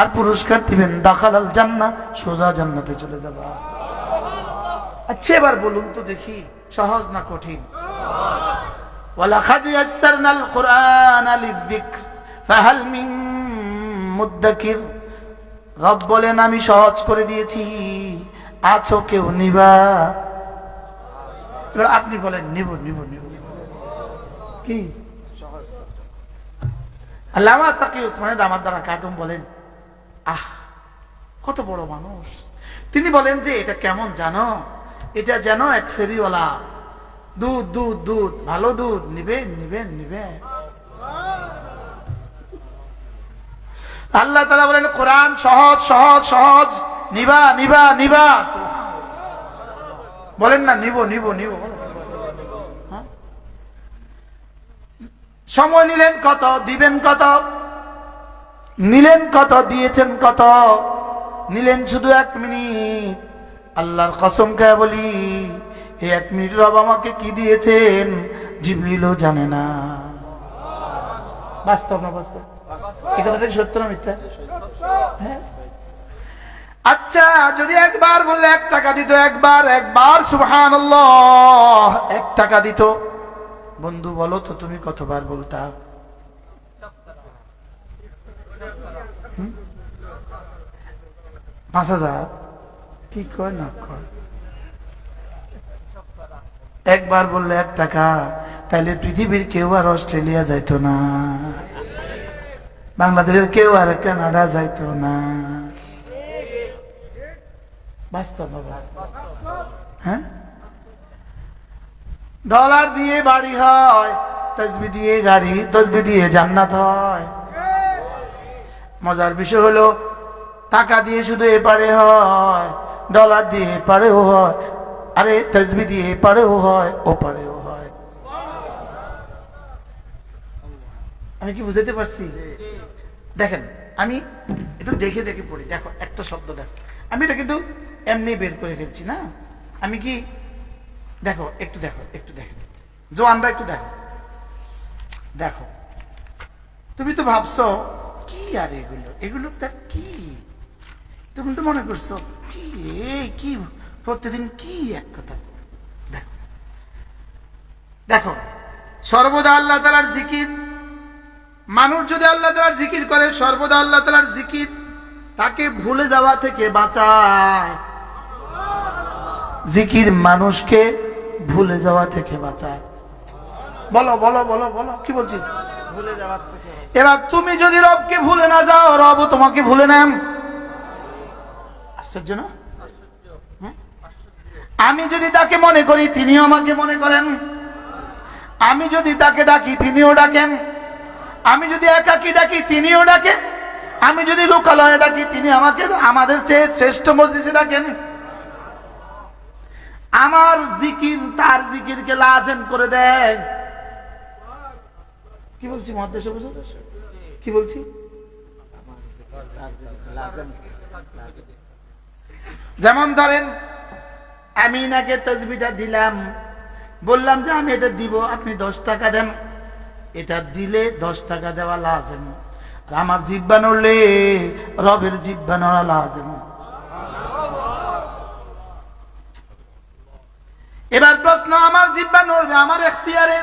আর পুরস্কার দিবেন দাখালাল জান্নাহ, সোজা জান্নাতে চলে যাবা। আচ্ছা এবার বলুন তো দেখি, সহজ না কঠিন? ওয়ালাকাদ ইয়াসসারনাল কুরআনা লিযিকর ফাহাল মিন মুদ্দাকির। রব বলেন আমি সহজ করে দিয়েছি, আছো কেউ নিবা? এবার আপনি বলেন নিব নিব নিব কি? আল্লামা তাকি উসমানী দামাত বারাকাতুহু বলেন, আহ কত বড় মানুষ। তিনি বলেন যে এটা কেমন জানো, এটা যেন এক ফেরিওয়ালা, দুধ দুধ দুধ, ভালো দুধ নিবেন নিবেন নিবেন। আল্লাহ তাআলা বলেন কোরআন সহজ সহজ সহজ, নিবা নিবা নিবা। বলেন না নিব নিব নিব। সময় নিলেন কত, দিবেন কত? নিলেন কত, দিয়েছেন কত? নিলেন শুধু 1 মিনিট। আল্লাহর কসম খেয়ে বলি, এই 1 মিনিট রব আমাকে কি দিয়েছেন জিবরিলও জানে না। বাস্তব না বাস্তব? এই কথাটা সত্য না মিথ্যা? হ্যাঁ। আচ্ছা যদি একবার বললে 1 টাকা দিত, একবার সুবহানাল্লাহ 1 টাকা দিত, বন্ধু বলো তো তুমি কতবার বলতা? 5000? কি কয় না কয়? একবার বললে 1 টাকা, তাইলে পৃথিবীর কেউ আর অস্ট্রেলিয়া যাইতো না, বাংলাদেশের কেউ আর কানাডা যাইতো না। বাস্তব হ্যাঁ। ডলার দিয়ে বাড়ি হয়, তাসবিহ দিয়ে গাড়ি, তাসবিহ দিয়ে জান্নাত হয়। মজার বিষয় হলো টাকা দিয়ে শুধু এপারে হয়, ডলার দিয়ে এপারেও হয়, আরে তাসবিহ দিয়ে এপারেও হয় ওপারেও হয়। আমি কি বুঝাতে পারছি? দেখেন আমি একটু দেখে দেখে পড়ি। দেখো একটা শব্দ দেখো, আমি এটা কিন্তু এমনি বের করে ফেলছি না। আমি কি দেখো একটু দেখো, একটু দেখেন জোয়ানরা, একটু দেখো দেখো। তুমি তো ভাবছো কি আর এগুলো এগুলো তার কি? তুমি তো মনে করছো কি কি প্রতিদিন কি এক কথা। দেখো দেখো, সর্বদা আল্লাহ তাআলার জিকির। মানুষ যদি আল্লাহ তাআলার জিকির করে, সর্বদা আল্লাহ তাআলার জিকির তাকে ভুলে যাওয়া থেকে বাঁচায়। জিকির মানুষকে ভুলে যাওয়া থেকে বাঁচায়। বলো বলো বলো বলো, কি বলছি? ভুলে যাওয়া থেকে। এবার তুমি যদি রবকে ভুলে না যাও, রব তোমাকে ভুলে নেন। আশ্চর্য না? আমি যদি তাকে মনে করি, তিনিও আমাকে মনে করেন। আমি যদি তাকে ডাকি, তিনিও ডাকেন। আমি যদি একাকী ডাকি, তিনিও ডাকেন। আমি যদি লোকালয়ে ডাকি, তিনি আমাকে আমাদের চেয়ে শ্রেষ্ঠ মজলিসে ডাকেন। আমার জিকির তার জিকিরকে লাজেম করে দেয়। কি বলছি মহাদেশ? কি বলছি? যেমন ধরেন আমি নাকে তাসবিহটা দিলাম, বললাম যে আমি এটা দিব, আপনি 10 টাকা দেন। এটা দিলে 10 টাকা দেওয়া লাজেম। আর আমার জিহ্বা নড়লে রবের জিহ্বা নড়া লাজেম। এবার প্রশ্ন, আমার জিহ্বা নড়বে আমার এখতিয়ারে,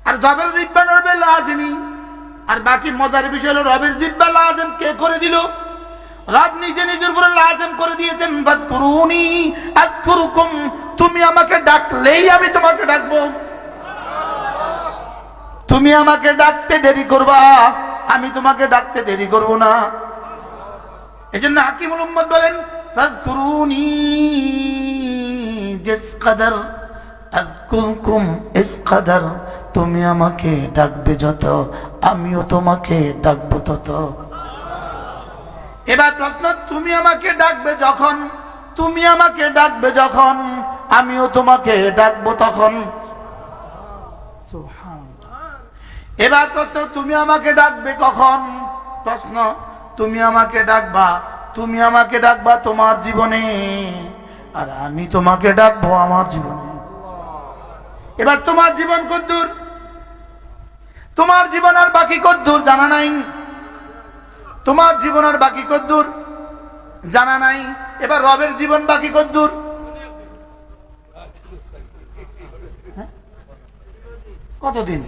আর রবের জিহ্বা নড়বে লাজেমি। আর বাকি মজার বিষয় হলো রবের জিহ্বা লাজেম কে করে দিল? রব নিজে নিজের উপরে লাজেম করে দিয়েছেন। ফাযকুরুনি আযকুরুকুম, তুমি আমাকে ডাকলেই আমি তোমাকে ডাকবো। তুমি আমাকে ডাকতে দেরি করবা, আমি তোমাকে ডাকতে দেরি করব না। এজন্য হাকিমুল উম্মত বলেন ফাযকুরুনি জিস কদর আযকুরকুম ইস কদর। তুমি আমাকে ডাকবে যত, আমিও তোমাকে ডাকবো তত। এবার প্রশ্ন, তুমি আমাকে ডাকবে যখন, তুমি আমাকে ডাকবে যখন, আমিও তোমাকে ডাকবো তখন। সুবহানাল্লাহ। এবার প্রশ্ন, তুমি আমাকে ডাকবে কখন? প্রশ্ন, তুমি আমাকে ডাকবা, তুমি আমাকে ডাকবা তোমার জীবনে, আর আমি তোমাকে ডাকবো আমার জীবনে। এবার তোমার জীবন কদ্দূর? তোমার জীবন আর বাকি কদ্দূর জানা নাই। তোমার জীবন আর বাকি কদ্দূর জানা নাই, এবার রবের জীবন বাকি কদ্দূর? কতদিন?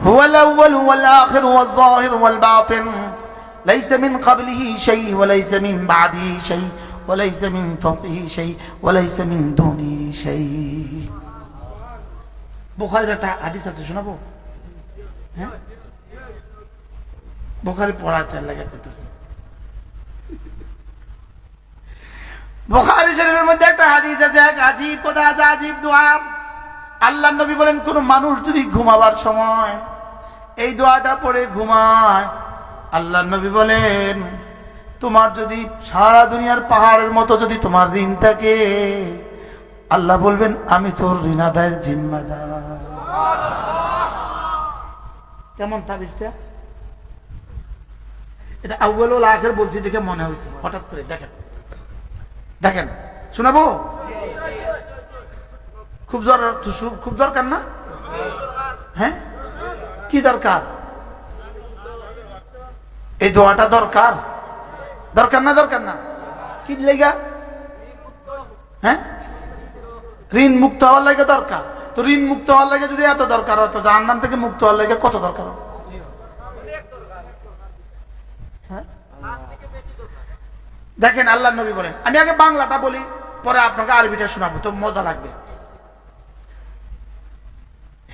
হুয়াল আউয়াল ওয়াল আখির ওয়াল যাহির ওয়াল বাতিন লাইসা মিন ক্বাবলিহি শাই ওয়া লাইসা মিন বাদিহি শাই ওয়া লাইসা মিন ফাওকিহি শাই ওয়া লাইসা মিন দুনিহি শাই। বুখারীর একটা হাদিস আছে, শোনাবো? হ্যাঁ, বুখারী পড়াতে লাগে। বুখারী শরীফের মধ্যে একটা হাদিস আছে, এক আজীব কথা আছে, আজীব দোয়া। আল্লাহর নবী বলেন, কোন মানুষ যদি ঘুমাবার সময় এই দোয়াটা পড়ে ঘুমায়, আল্লাহর নবী বলেন, তোমার যদি সারা দুনিয়ার পাহাড়ের মতো যদি তোমার ঋণ থাকে, আল্লাহ বলবেন আমি তোর ঋণ আদায়ের জিম্মাদার। কেমন তাবিজটা? এটা আউয়ালুল আখির বলছি দেখে মনে হয়েছে হঠাৎ করে। দেখেন দেখেন, শোনাবো? খুব দরকার না? হ্যাঁ, কি দরকার? এই দোয়াটা দরকার, দরকার না? দরকার না? কি লেগা? হ্যাঁ, ঋণ মুক্ত হওয়ার লাগে দরকার। তো ঋণ মুক্ত হওয়ার লাগে যদি এত দরকার হতো, জাহান্নাম থেকে মুক্ত হওয়ার লাগে কত দরকার? দেখেন আল্লাহর নবী বলেন, আমি আগে বাংলাটা বলি, পরে আপনাকে আরবিটা শোনাবো, তো মজা লাগবে।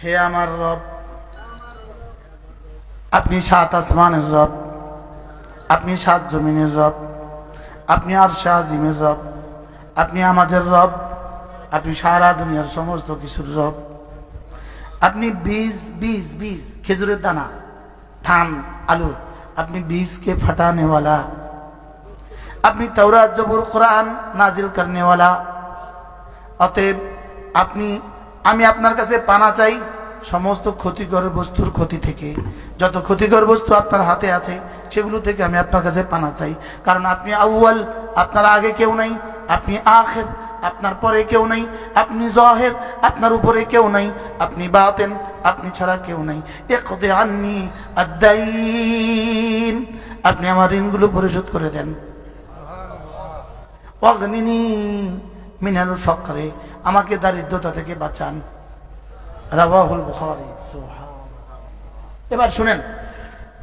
হে আমার রব, আপনি সাত আসমানের রব, আপনি সাত জমিনের রব, আপনি আরশে আজিমের রব, আপনি আমাদের রব, আপনি সারা দুনিয়ার সমস্ত কিছুর রব। আপনি বীজ বীজ বীজ খেজুরের দানা, ধান, আলু, আপনি বীজকে ফাটানেওয়ালা, আপনি তাওরাত জবুর কোরআন নাজিল করনেওয়ালা। অতএব আমি আপনার কাছে পানা চাই সমস্ত ক্ষতিকর বস্তুর ক্ষতি থেকে। যত ক্ষতিকর বস্তু আপনার হাতে আছে সেগুলো থেকে আমি আপনার কাছে পানা চাই। কারণ আপনি আউয়াল, আপনার আগে কেউ নাই, আপনি আখির, আপনার পরে কেউ নাই, আপনি যাহির, আপনার উপরে কেউ নাই, আপনি বাতিন, আপনি ছাড়া কেউ নাই। ইকদি আন্নি আদ-দাইন, আপনি আমার ঋণগুলো পরিশোধ করে দেন। ওয়াগনিনি মিনাল ফাকরে, আমাকে দারিদ্রতা থেকে বাঁচান। রাওয়াহুল বুখারী। সুবহানাল্লাহ। এবার শুনেন,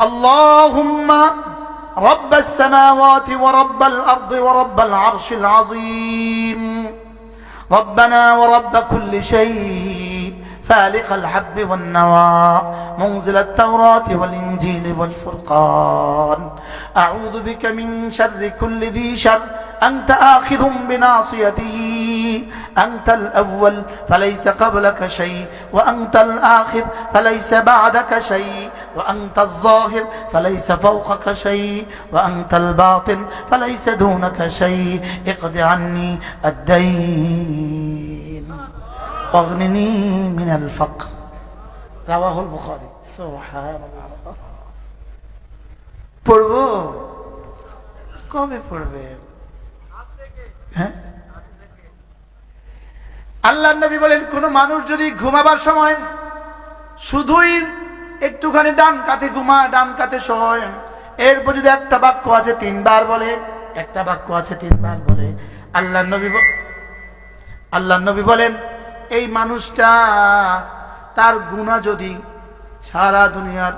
আল্লাহুম্মা রাব্বাস সামাওয়াতি ওয়া রাব্বাল আরদি ওয়া রাব্বাল আরশিল আযীম, রব্বানা ওয়া রাব্ব কুল্লি শাই, فالق الحب والنوى، منزل التوراة والإنجيل والفرقان، أعوذ بك من شر كل ذي شر، أنت آخذ بناصيته، أنت الأول فليس قبلك شيء، وأنت الآخر فليس بعدك شيء، وأنت الظاهر فليس فوقك شيء، وأنت الباطن فليس دونك شيء، اقض عني الدين واغنني من الفقر। رواه البخاري। سبحان الله। পড়বো? কবে পড়বে? হ্যাঁ, আল্লাহর নবী বলেন, কোন মানুষ যদি ঘুমাবার সময় শুধুই একটুখানি ডান কাতে ঘুমায়, ডান কাতে শোয়, এরপর যদি একটা বাক্য আছে তিনবার বলে, একটা বাক্য আছে তিনবার বলে, আল্লাহর নবী বলেন, এই মানুষটা তার গুনাহ যদি সারা দুনিয়ার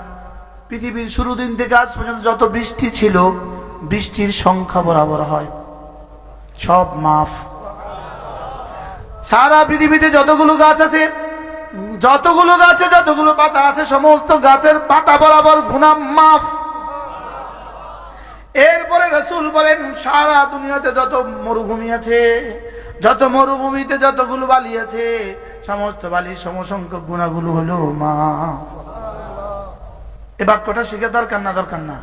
পৃথিবীর শুরু দিন থেকে আজ পর্যন্ত যত বৃষ্টি ছিল, বৃষ্টির সংখ্যা বরাবর হয়, সব মাফ। সারা পৃথিবীতে যতগুলো গাছ আছে, যতগুলো পাতা আছে, সমস্ত গাছের পাতা বরাবর গুনাহ মাফ। এরপরে রাসূল বলেন, সারা দুনিয়াতে যত মরুভূমি আছে, যত মরুভূমিতে যতগুলো বালি আছে, সমস্ত বালির সমসংখ্যক গুনাহগুলো হলো মাফ। এ বাক্যটা শিখে দরকার না? দরকার না?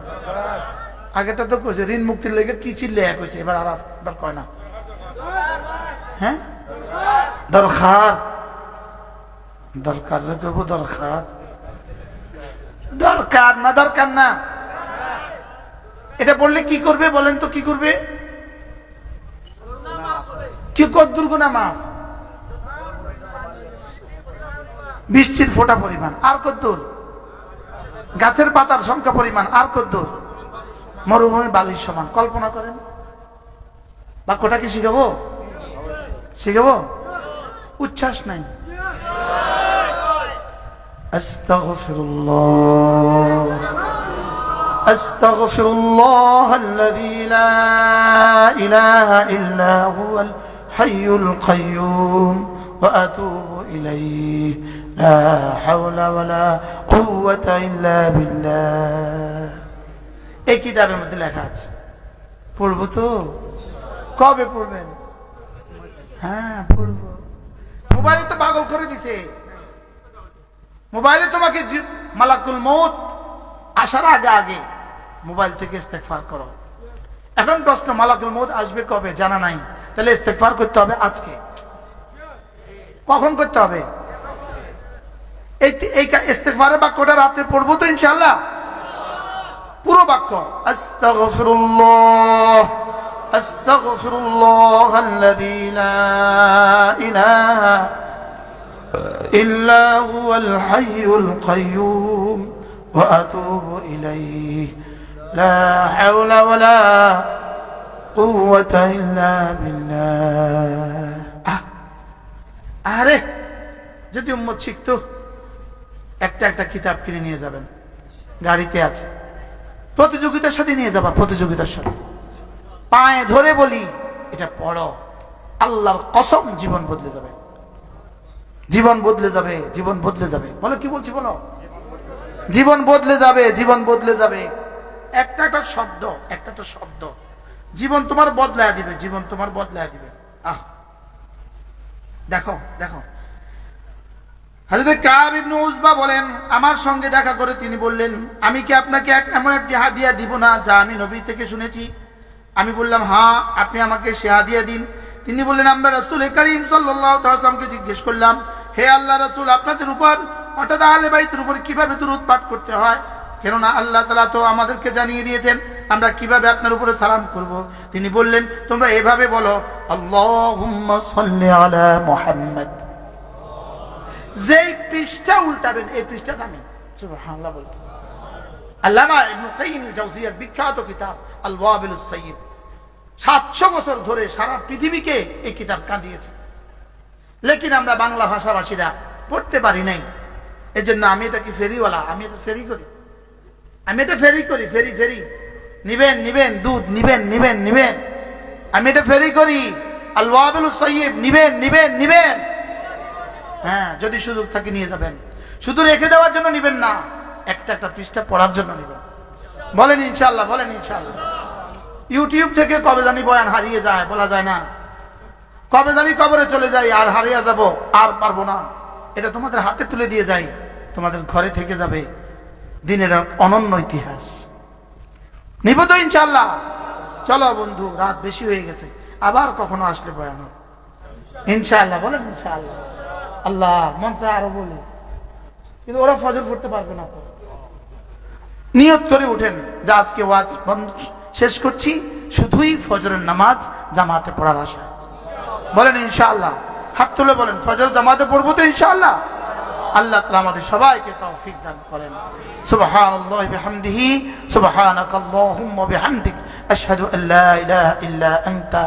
আগেটা তো কইছে ঋণ মুক্তির লেগে কি চিল্লে কইছে, এবার আর কয় না। হ্যাঁ, দরকার, দরকার রাখবো, দরকার, দরকার না? দরকার না? এটা বললে কি করবে বলেন তো? কি করবে? কি কদ্দুর গুনাহ মাফ? বৃষ্টির ফোঁটা পরিমাণ। আর কদ্দুর? গাছের পাতার সংখ্যা পরিমাণ আর কদ্দূর? মরুভূমি বালির সমান। কল্পনা করেন। বাক্যটা কি শিখাবো? শিখাবো? উচ্ছ্বাস নাই। আস্তাগফিরুল্লাহ আস্তাগফিরুল্লাহ আল্লাযী লা ইলাহা ইল্লা হুয়াল হাইয়ুল কাইয়্যুম ওয়া আতুবু ইলাইহি লা হাওলা ওয়ালা কুওয়াতা ইল্লা বিল্লাহ। এই কিতাবের মধ্যে লেখা আছে। পড়বো তো? কবে পড়বেন? হ্যাঁ পড়বো। মোবাইলে তো পাগল করে দিছে। মোবাইলে তোমাকে মালাকুল মউত আসার আগে আগে মোবাইল থেকে ইস্তেগফার করো। এখন প্রশ্ন, মালাকুল মউত আসবে কবে? জানা নাই। তাহলে ইস্তেগফার করতে হবে আজকে। কখন করতে হবে? এই ইস্তেগফারের বাক্যটা রাতে পড়বো তো ইনশাআল্লাহ? পুরো বাক্য আস্তাগফিরুল্লাহ আস্তাগফিরুল্লাহ আল্লাযী লা ইলাহা ইল্লা হুয়াল হাইয়ুল কাইয়্যুম ওয়া আতুবু ইলাইহি লা হাওলা ওয়ালা কুওয়াতা ইল্লা বিল্লাহ। আরে যদি উম্মত শিখতো, একটা একটা কিতাব কিনে নিয়ে যাবেন, গাড়িতে আছে, প্রতিযোগিতার সাথে নিয়ে যাবা, প্রতিযোগিতার সাথে পায়ে ধরে বলি এটা পড়ো, আল্লাহর কসম জীবন বদলে যাবে, জীবন বদলে যাবে, জীবন বদলে যাবে। বলো কি বলছি বলো? জীবন বদলে যাবে, জীবন বদলে যাবে। একটা একটা শব্দ, একটা একটা শব্দ জীবন তোমার বদলায় দিবে, জীবন তোমার বদলায় দিবে। আহ দেখো দেখো, হযরত কাব ইবনে উজবা বলেন, আমার সঙ্গে দেখা করে তিনি বললেন, আমি কি আপনাকে এমন একটি হাদিয়া দিব না যা আমি নবী থেকে শুনেছি? আমি বললাম, হ্যাঁ, আপনি আমাকে সে হাদিয়া দিন। তিনি বললেন, আমরা রাসূল করিম সাল্লাল্লাহু আলাইহি ওয়াসাল্লামকে জিজ্ঞেস করলাম, হে আল্লাহ রাসূল, আপনাদের উপর অর্থাৎ আহলে বাইতের উপর কিভাবে দুরূদ পাঠ করতে হয়? কেননা আল্লাহ তাআলা তো আমাদেরকে জানিয়ে দিয়েছেন আমরা কিভাবে আপনার উপরে সালাম করব। তিনি বললেন, তোমরা এভাবে বলো, আল্লাহুম্মা সাল্লি আলা মুহাম্মদ। যেই পৃষ্ঠা উল্টাবেন এই পৃষ্ঠা দামি। সুবহানাল্লাহ বলতে আল্লামা ইবনে কাইয়িম আল-জাওজিয়ার বিখ্যাত কিতাব আল ওয়াবিলুস সাইয়্যিব 700 বছর ধরে সারা পৃথিবীকে এই কিতাব কাঁদিয়েছে। লেকিন আমরা বাংলা ভাষাভাষীরা পড়তে পারি নাই। এজন্য আমি এটা কি ফেরিওয়ালা, আমি এটা ফেরি করি, আমি এটা ফেরি করি, ফেরি ফেরি নিবেন নিবেন, দুধ নিবেন নিবেন নিবেন, আমি এটা ফেরি করি। আল ওয়াবিলুস সাইয়্যিব নিবেন নিবেন নিবেন। হ্যাঁ, যদি সুযোগ থাকে নিয়ে যাবেন। শুধু রেখে দেওয়ার জন্য নিবেন না, একটা একটা পৃষ্ঠা পড়ার জন্য নিবেন। বলেন ইনশাআল্লাহ, বলেন ইনশাআল্লাহ। ইউটিউব থেকে কবে জানি বয়ান হারিয়ে যায়, বলা যায় না। কবে জানি কবরে চলে যাই, আর হারিয়ে যাব, আর পারবো না। এটা তোমাদের হাতে তুলে দিয়ে যাই, তোমাদের ঘরে থেকে যাবে দিনের অনন্য ইতিহাস। নিব তো ইনশাআল্লাহ। চলো বন্ধু, রাত বেশি হয়ে গেছে, আবার কখনো আসলে বয়ান হবে ইনশাআল্লাহ। বলেন ইনশাআল্লাহ। আল্লাহ মন চায় আরো বলি, কিন্তু ওরা ফজর পড়তে পারবে না। তো নিয়ত করে উঠেন যে আজকে ওয়াজ বন্ধ শেষ করছি শুধুই ফজরের নামাজ জামাতে পড়ার আশা। বলেন ইনশাআল্লাহ। হাত তুলে বলেন, ফজর জামাতে পড়বো তো ইনশাআল্লাহ। আল্লাহ তাআলা আমাদের সবাইকে তৌফিক দান করেন। সুবহানাল্লাহি বিহামদিহি, সুবহানাকাল্লাহুম্মা বিহামদিক, আশহাদু আল্লা ইলাহা ইল্লা আনতা।